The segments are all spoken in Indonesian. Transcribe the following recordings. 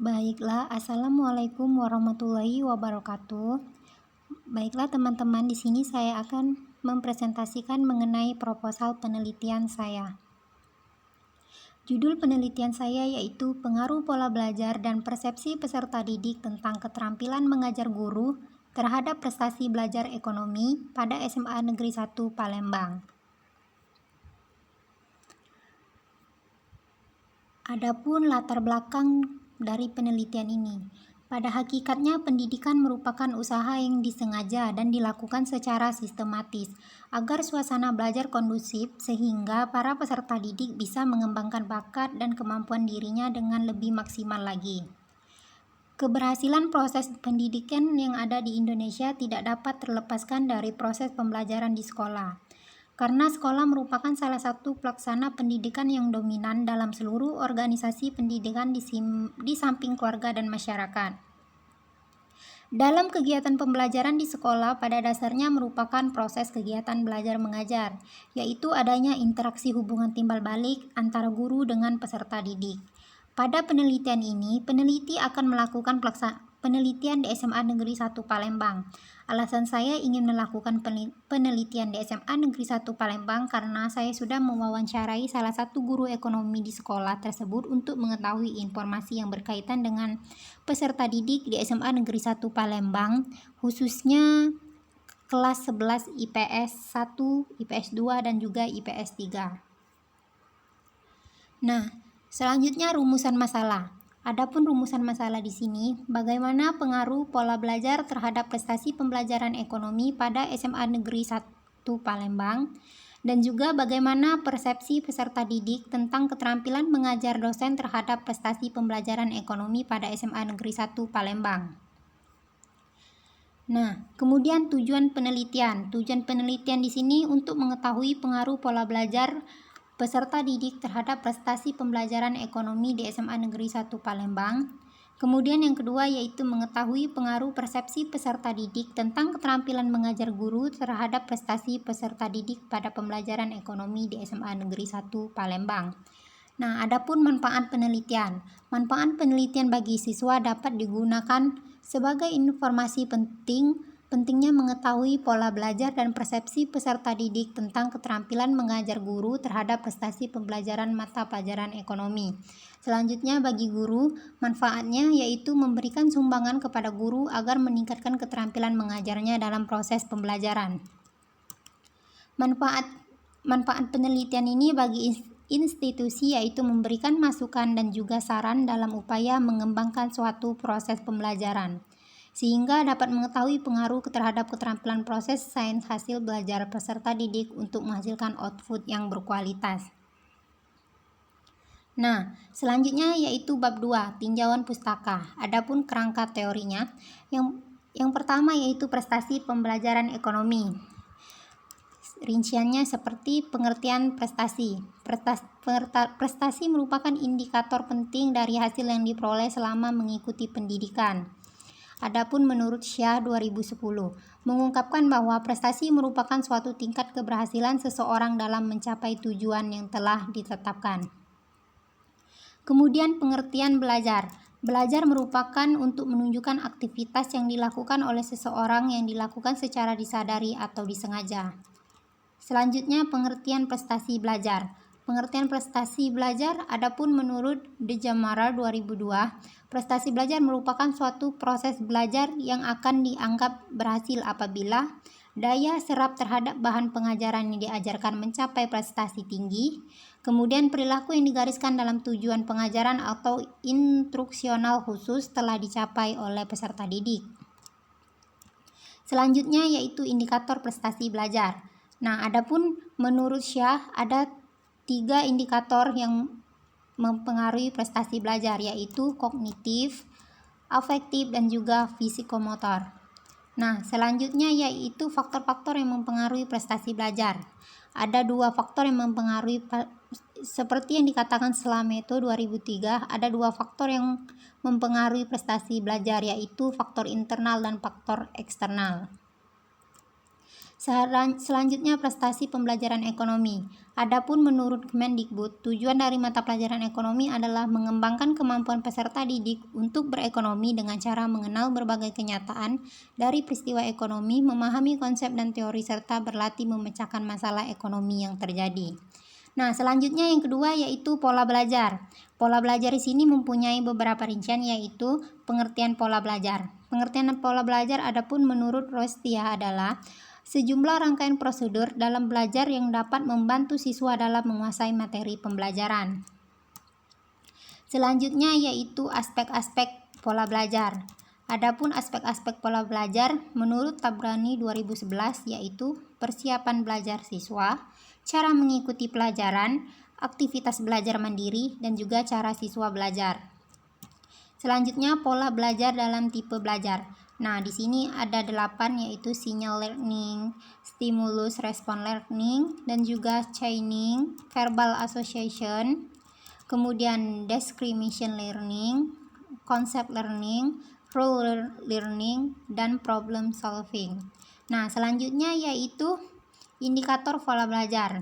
Baiklah, Assalamualaikum warahmatullahi wabarakatuh. Baiklah teman-teman, di sini saya akan mempresentasikan mengenai proposal penelitian saya. Judul penelitian saya yaitu Pengaruh Pola Belajar dan Persepsi Peserta Didik tentang Keterampilan Mengajar Guru terhadap Prestasi Belajar Ekonomi pada SMA Negeri 1 Palembang. Adapun latar belakang dari penelitian ini, pada hakikatnya pendidikan merupakan usaha yang disengaja dan dilakukan secara sistematis agar suasana belajar kondusif sehingga para peserta didik bisa mengembangkan bakat dan kemampuan dirinya dengan lebih maksimal lagi. Keberhasilan proses pendidikan yang ada di Indonesia tidak dapat terlepaskan dari proses pembelajaran di sekolah. Karena sekolah merupakan salah satu pelaksana pendidikan yang dominan dalam seluruh organisasi pendidikan di samping keluarga dan masyarakat. Dalam kegiatan pembelajaran di sekolah pada dasarnya merupakan proses kegiatan belajar mengajar, yaitu adanya interaksi hubungan timbal balik antara guru dengan peserta didik. Pada penelitian ini, peneliti akan melakukan penelitian di SMA Negeri 1 Palembang. Alasan saya ingin melakukan penelitian di SMA Negeri 1 Palembang karena saya sudah mewawancarai salah satu guru ekonomi di sekolah tersebut untuk mengetahui informasi yang berkaitan dengan peserta didik di SMA Negeri 1 Palembang, khususnya kelas 11 IPS 1, IPS 2, dan juga IPS 3. Nah, selanjutnya rumusan masalah. Adapun rumusan masalah di sini, bagaimana pengaruh pola belajar terhadap prestasi pembelajaran ekonomi pada SMA Negeri 1 Palembang, dan juga bagaimana persepsi peserta didik tentang keterampilan mengajar dosen terhadap prestasi pembelajaran ekonomi pada SMA Negeri 1 Palembang. Nah, kemudian tujuan penelitian. Tujuan penelitian di sini untuk mengetahui pengaruh pola belajar peserta didik terhadap prestasi pembelajaran ekonomi di SMA Negeri 1 Palembang. Kemudian yang kedua yaitu mengetahui pengaruh persepsi peserta didik tentang keterampilan mengajar guru terhadap prestasi peserta didik pada pembelajaran ekonomi di SMA Negeri 1 Palembang. Nah, adapun manfaat penelitian. Manfaat penelitian bagi siswa dapat digunakan sebagai informasi pentingnya mengetahui pola belajar dan persepsi peserta didik tentang keterampilan mengajar guru terhadap prestasi pembelajaran mata pelajaran ekonomi. Selanjutnya bagi guru, manfaatnya yaitu memberikan sumbangan kepada guru agar meningkatkan keterampilan mengajarnya dalam proses pembelajaran. Manfaat penelitian ini bagi institusi yaitu memberikan masukan dan juga saran dalam upaya mengembangkan suatu proses pembelajaran, sehingga dapat mengetahui pengaruh terhadap keterampilan proses sains hasil belajar peserta didik untuk menghasilkan output yang berkualitas. Nah, selanjutnya yaitu bab 2, tinjauan pustaka. Adapun kerangka teorinya, yang pertama yaitu prestasi pembelajaran ekonomi. Rinciannya seperti pengertian prestasi. Prestasi merupakan indikator penting dari hasil yang diperoleh selama mengikuti pendidikan. Adapun menurut Syah 2010, mengungkapkan bahwa prestasi merupakan suatu tingkat keberhasilan seseorang dalam mencapai tujuan yang telah ditetapkan. Kemudian pengertian belajar. Belajar merupakan untuk menunjukkan aktivitas yang dilakukan oleh seseorang yang dilakukan secara disadari atau disengaja. Selanjutnya pengertian prestasi belajar. Pengertian prestasi belajar, adapun menurut De Jamara 2002, prestasi belajar merupakan suatu proses belajar yang akan dianggap berhasil apabila daya serap terhadap bahan pengajaran yang diajarkan mencapai prestasi tinggi, kemudian perilaku yang digariskan dalam tujuan pengajaran atau instruksional khusus telah dicapai oleh peserta didik. Selanjutnya yaitu indikator prestasi belajar. Nah, adapun menurut Syah ada 3 indikator yang mempengaruhi prestasi belajar, yaitu kognitif, afektif, dan juga fisikomotor. Nah, selanjutnya yaitu faktor-faktor yang mempengaruhi prestasi belajar. Ada 2 faktor yang mempengaruhi, seperti yang dikatakan Slameto 2003, ada 2 faktor yang mempengaruhi prestasi belajar, yaitu faktor internal dan faktor eksternal. Selanjutnya prestasi pembelajaran ekonomi. Adapun menurut Kemendikbud, tujuan dari mata pelajaran ekonomi adalah mengembangkan kemampuan peserta didik untuk berekonomi dengan cara mengenal berbagai kenyataan dari peristiwa ekonomi, memahami konsep dan teori serta berlatih memecahkan masalah ekonomi yang terjadi. Nah, selanjutnya yang kedua yaitu pola belajar. Pola belajar di sini mempunyai beberapa rincian, yaitu pengertian pola belajar. Pengertian pola belajar adapun menurut Rostia adalah sejumlah rangkaian prosedur dalam belajar yang dapat membantu siswa dalam menguasai materi pembelajaran. Selanjutnya yaitu aspek-aspek pola belajar. Adapun aspek-aspek pola belajar menurut Tabrani 2011 yaitu persiapan belajar siswa, cara mengikuti pelajaran, aktivitas belajar mandiri, dan juga cara siswa belajar. Selanjutnya pola belajar dalam tipe belajar. Nah, di sini ada 8 yaitu signal learning, stimulus respon learning, dan juga chaining, verbal association, kemudian discrimination learning, concept learning, role learning, dan problem solving. Nah, selanjutnya yaitu indikator pola belajar.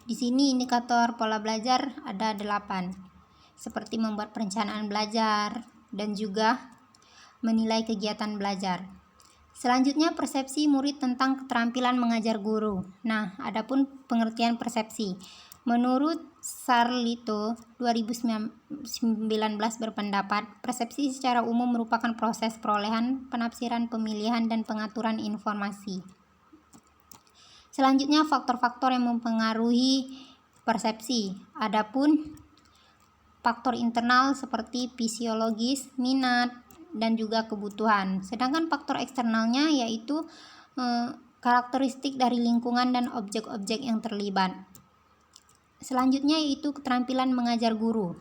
Di sini indikator pola belajar ada 8, seperti membuat perencanaan belajar dan juga menilai kegiatan belajar. Selanjutnya persepsi murid tentang keterampilan mengajar guru. Nah, adapun pengertian persepsi. Menurut Sarlito 2019 berpendapat, persepsi secara umum merupakan proses perolehan, penafsiran, pemilihan, dan pengaturan informasi. Selanjutnya faktor-faktor yang mempengaruhi persepsi. Adapun faktor internal seperti fisiologis, minat, dan juga kebutuhan. Sedangkan faktor eksternalnya yaitu karakteristik dari lingkungan dan objek-objek yang terlibat. Selanjutnya yaitu keterampilan mengajar guru.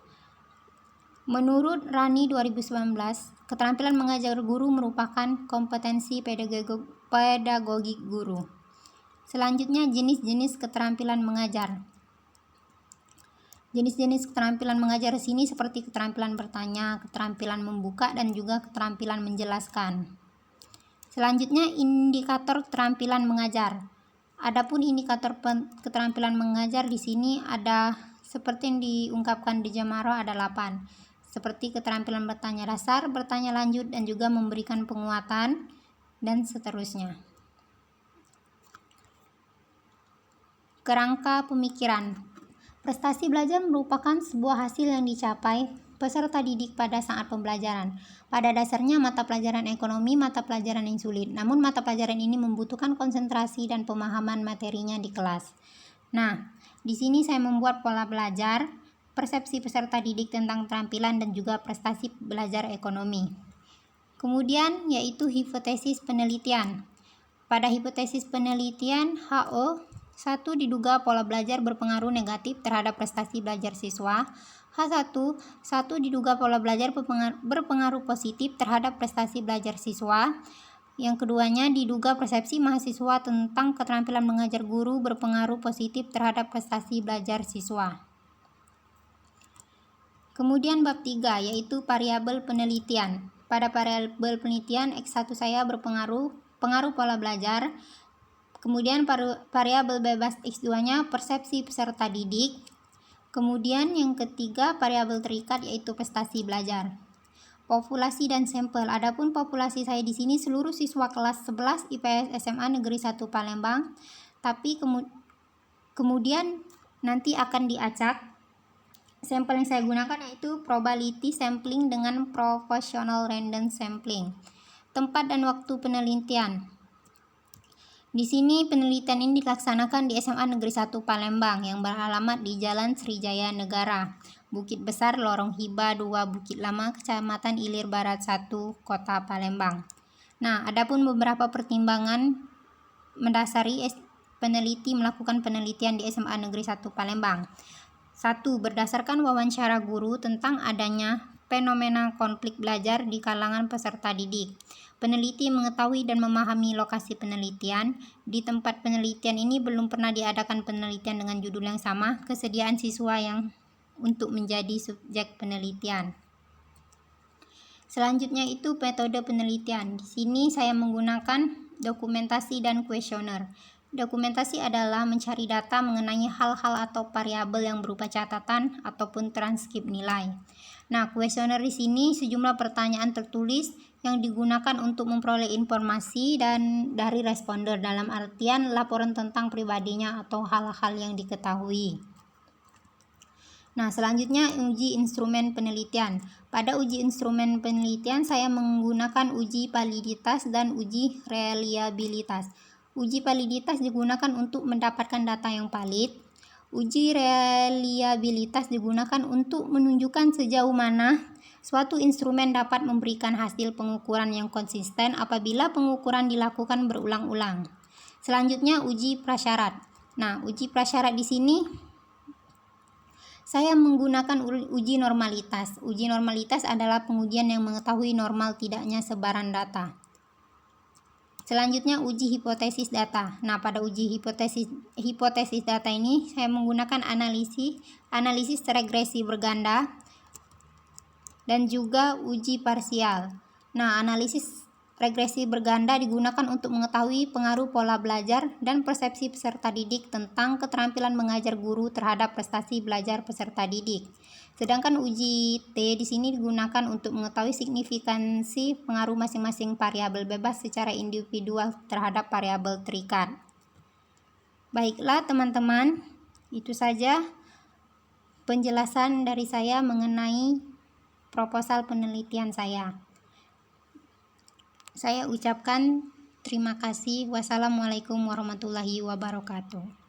Menurut Rani 2019, keterampilan mengajar guru merupakan kompetensi pedagogik guru. Selanjutnya jenis-jenis keterampilan mengajar. Jenis-jenis keterampilan mengajar di sini seperti keterampilan bertanya, keterampilan membuka, dan juga keterampilan menjelaskan. Selanjutnya indikator keterampilan mengajar. Adapun indikator keterampilan mengajar di sini ada seperti yang diungkapkan di Jamaro ada 8. Seperti keterampilan bertanya dasar, bertanya lanjut, dan juga memberikan penguatan, dan seterusnya. Kerangka pemikiran. Prestasi belajar merupakan sebuah hasil yang dicapai peserta didik pada saat pembelajaran. Pada dasarnya mata pelajaran ekonomi mata pelajaran yang sulit, namun mata pelajaran ini membutuhkan konsentrasi dan pemahaman materinya di kelas. Nah, di sini saya membuat pola belajar, persepsi peserta didik tentang keterampilan, dan juga prestasi belajar ekonomi. Kemudian yaitu hipotesis penelitian. Pada hipotesis penelitian HO, 1. Diduga pola belajar berpengaruh negatif terhadap prestasi belajar siswa. H1. Diduga pola belajar berpengaruh positif terhadap prestasi belajar siswa. Yang keduanya, diduga persepsi mahasiswa tentang keterampilan mengajar guru berpengaruh positif terhadap prestasi belajar siswa. Kemudian bab 3 yaitu variabel penelitian. Pada variabel penelitian X1 saya pengaruh pola belajar. Kemudian variabel bebas X2-nya persepsi peserta didik. Kemudian yang ketiga variabel terikat yaitu prestasi belajar. Populasi dan sampel. Adapun populasi saya di sini seluruh siswa kelas 11 IPS SMA Negeri 1 Palembang. Tapi kemudian nanti akan diacak. Sampel yang saya gunakan yaitu probability sampling dengan proportional random sampling. Tempat dan waktu penelitian. Di sini penelitian ini dilaksanakan di SMA Negeri 1 Palembang yang beralamat di Jalan Srijaya Negara, Bukit Besar, Lorong Hiba 2, Bukit Lama, Kecamatan Ilir Barat 1, Kota Palembang. Nah, adapun beberapa pertimbangan mendasari peneliti melakukan penelitian di SMA Negeri 1 Palembang. 1. Berdasarkan wawancara guru tentang adanya fenomena konflik belajar di kalangan peserta didik. Peneliti mengetahui dan memahami lokasi penelitian. Di tempat penelitian ini belum pernah diadakan penelitian dengan judul yang sama, kesediaan siswa yang untuk menjadi subjek penelitian. Selanjutnya itu metode penelitian. Di sini saya menggunakan Dokumentasi dan kuesioner. Dokumentasi adalah mencari data mengenai hal-hal atau variabel yang berupa catatan ataupun transkrip nilai. Nah, kuesioner di sini sejumlah pertanyaan tertulis yang digunakan untuk memperoleh informasi dan dari responder, dalam artian laporan tentang pribadinya atau hal-hal yang diketahui. Nah, selanjutnya uji instrumen penelitian. Pada uji instrumen penelitian saya menggunakan uji validitas dan uji reliabilitas. Uji validitas digunakan untuk mendapatkan data yang valid. Uji reliabilitas digunakan untuk menunjukkan sejauh mana suatu instrumen dapat memberikan hasil pengukuran yang konsisten apabila pengukuran dilakukan berulang-ulang. Selanjutnya uji prasyarat. Nah, uji prasyarat di sini saya menggunakan uji normalitas. Uji normalitas adalah pengujian yang mengetahui normal tidaknya sebaran data. Selanjutnya uji hipotesis data. Nah, pada uji hipotesis data ini saya menggunakan analisis regresi berganda dan juga uji parsial. Nah, analisis regresi berganda digunakan untuk mengetahui pengaruh pola belajar dan persepsi peserta didik tentang keterampilan mengajar guru terhadap prestasi belajar peserta didik. Sedangkan uji T di sini digunakan untuk mengetahui signifikansi pengaruh masing-masing variabel bebas secara individual terhadap variabel terikat. Baiklah teman-teman, itu saja penjelasan dari saya mengenai proposal penelitian saya. Saya ucapkan terima kasih. Wassalamualaikum warahmatullahi wabarakatuh.